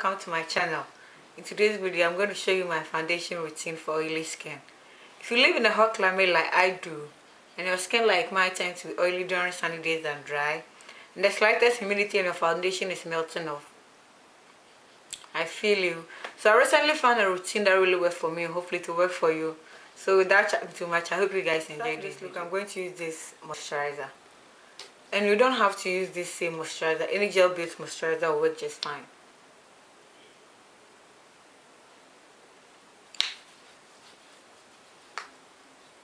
welcome to my channel. In today's video I'm going to show you my foundation routine for oily skin. If you live in a hot climate like I do, and your skin like mine tends to be oily during sunny days and dry, and the slightest humidity in your foundation is melting off, I feel you. So I recently found a routine that really worked for me, and hopefully to work for you. So without chatting too much, I hope you guys enjoyed this look. I'm going to use this moisturizer. And you don't have to use this same moisturizer. Any gel-based moisturizer will work just fine.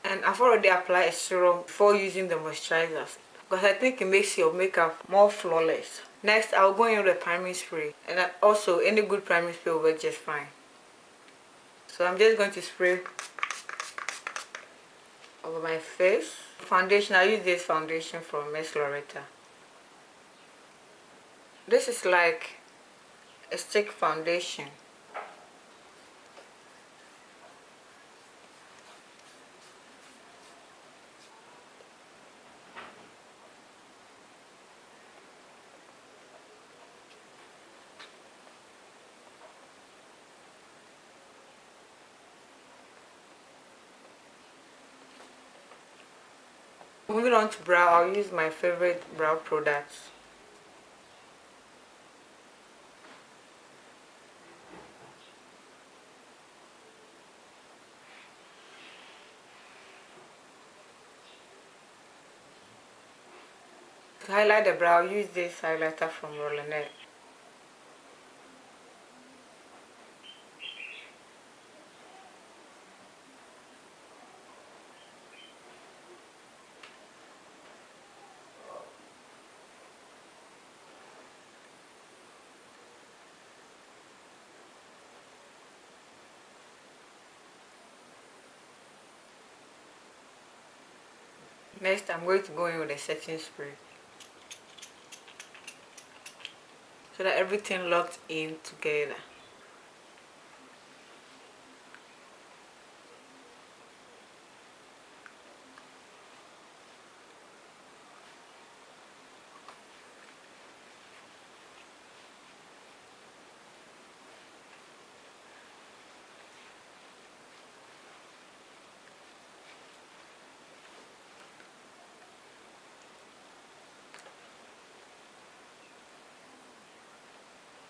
And I've already applied a serum before using the moisturizers because I think it makes your makeup more flawless. Next, I'll go in with a priming spray. And also, any good priming spray will work just fine. So I'm just going to spray over my face. Foundation, I use this foundation from laureta. This is like a stick foundation. Moving on to brow, I'll use my favorite brow products. To highlight the brow, I'll use this highlighter from Rolinet. Next, I'm going to go in with a setting spray so that everything locked in together.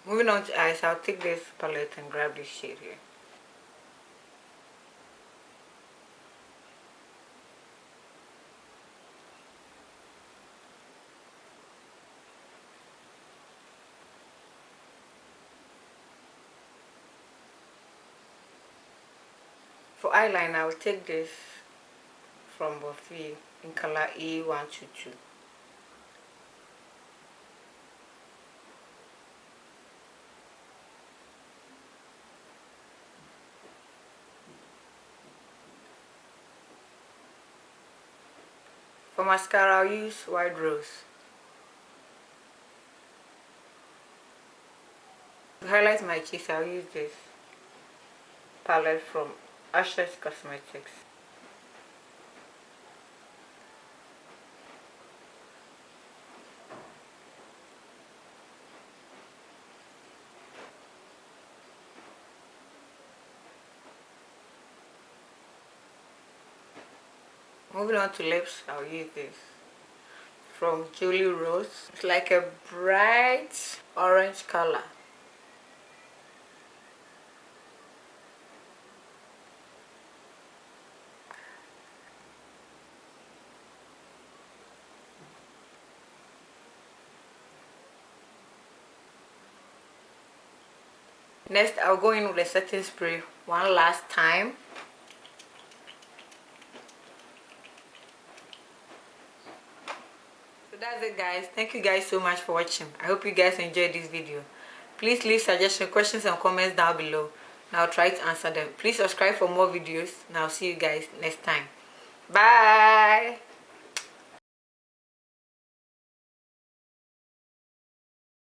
Moving on to eyes, I'll take this palette and grab this shade here. For eyeliner, I will take this from morphe in color E122. For mascara, I'll use white rose. To highlight my cheeks, I'll use this palette from Ushas Cosmetics. Moving on to lips, I'll use this from Jully Rose. It's like a bright orange color. Next, I'll go in with a setting spray one last time. So that's it, guys. Thank you guys so much for watching. I hope you guys enjoyed this video. Please leave suggestions, questions and comments down below, and I'll try to answer them. Please subscribe for more videos, and I'll see you guys next time. Bye.